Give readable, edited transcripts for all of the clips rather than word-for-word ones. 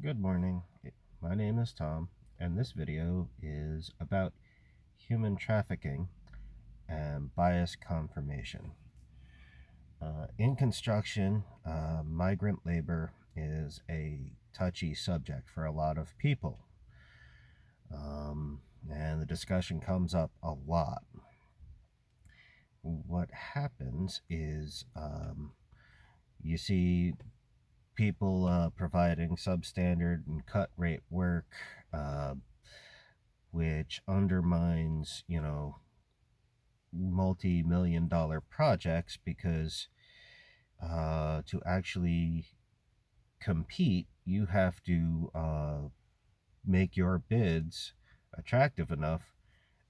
Good morning. My name is Tom, and this video is about human trafficking and bias confirmation. In construction, migrant labor is a touchy subject for a lot of people, and the discussion comes up a lot. What happens is you see people providing substandard and cut rate work, uh, which undermines, multi-million-dollar projects because to actually compete, you have to make your bids attractive enough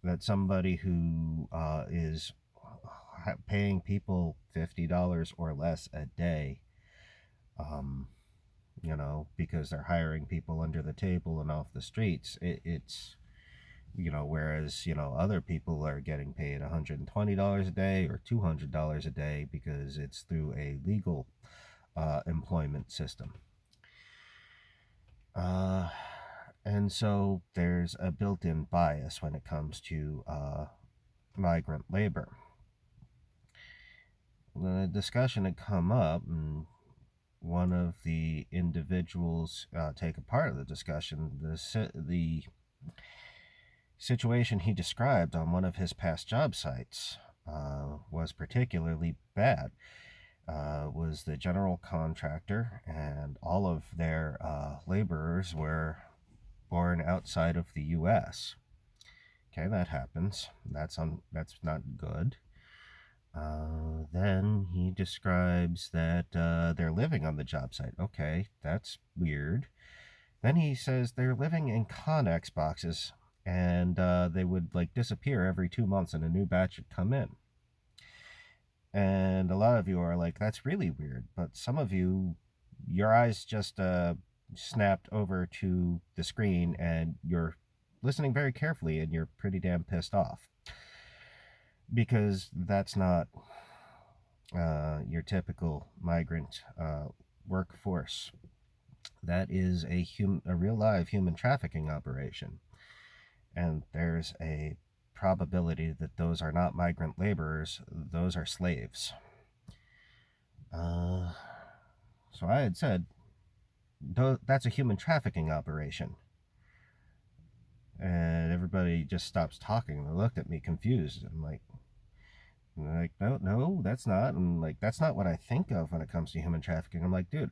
that somebody who is paying people $50 or less a day, um, because they're hiring people under the table and off the streets, it's whereas other people are getting paid $120 a day or $200 a day because it's through a legal employment system. And so there's a built-in bias when it comes to migrant labor. The discussion had come up, and one of the individuals take a part of the discussion. The situation he described on one of his past job sites was particularly bad. Was the general contractor, and all of their laborers were born outside of the U.S. Okay, that happens. That's not good. Then he describes that they're living on the job site. Okay, that's weird. Then he says they're living in Connex boxes, and they would like disappear every 2 months, and a new batch would come in. And a lot of you are like, that's really weird. But some of you, your eyes just snapped over to the screen, and you're listening very carefully, and you're pretty damn pissed off because that's not your typical migrant workforce. That is a real live human trafficking operation, and there's a probability that those are not migrant laborers; those are slaves. So I had said, that's a human trafficking operation. And everybody just stops talking. They looked at me confused. I'm like, no, that's not. I'm like, that's not what I think of when it comes to human trafficking. I'm like, dude,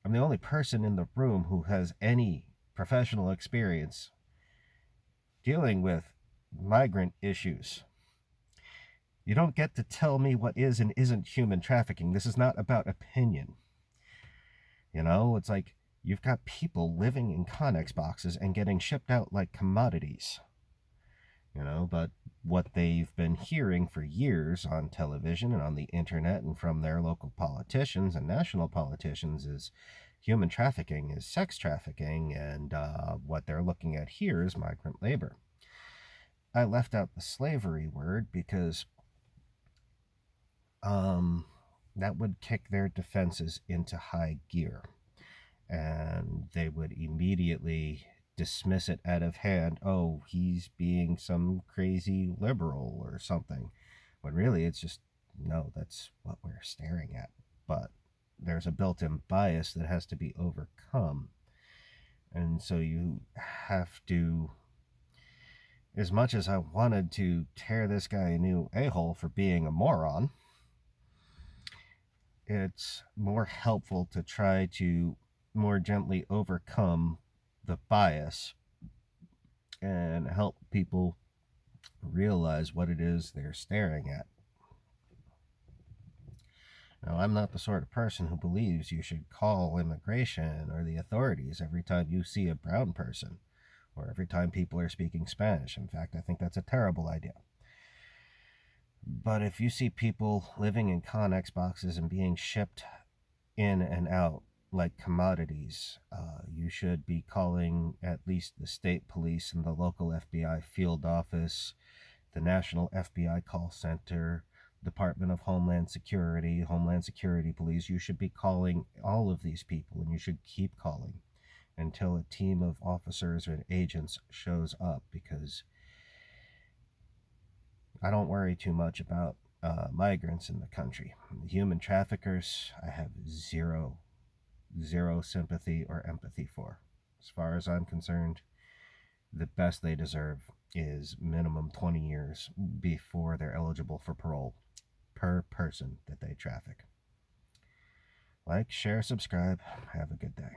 I'm the only person in the room who has any professional experience dealing with migrant issues. You don't get to tell me what is and isn't human trafficking. This is not about opinion. It's like you've got people living in Connex boxes and getting shipped out like commodities. But what they've been hearing for years on television and on the internet and from their local politicians and national politicians is human trafficking is sex trafficking, and what they're looking at here is migrant labor. I left out the slavery word because that would kick their defenses into high gear, and they would immediately dismiss it out of hand. Oh, he's being some crazy liberal or something. When really it's just, no, that's what we're staring at. But there's a built-in bias that has to be overcome. And so you have to, as much as I wanted to tear this guy a new a-hole for being a moron, it's more helpful to try to more gently overcome the bias and help people realize what it is they're staring at. Now, I'm not the sort of person who believes you should call immigration or the authorities every time you see a brown person or every time people are speaking Spanish. In fact, I think that's a terrible idea. But if you see people living in Connex boxes and being shipped in and out like commodities, you should be calling at least the state police and the local FBI field office, the National FBI Call Center, Department of Homeland Security Police. You should be calling all of these people, and you should keep calling until a team of officers and agents shows up, because I don't worry too much about migrants in the country. Human traffickers, I have zero sympathy or empathy for. As far as I'm concerned, the best they deserve is minimum 20 years before they're eligible for parole per person that they traffic. Like, share, subscribe. Have a good day.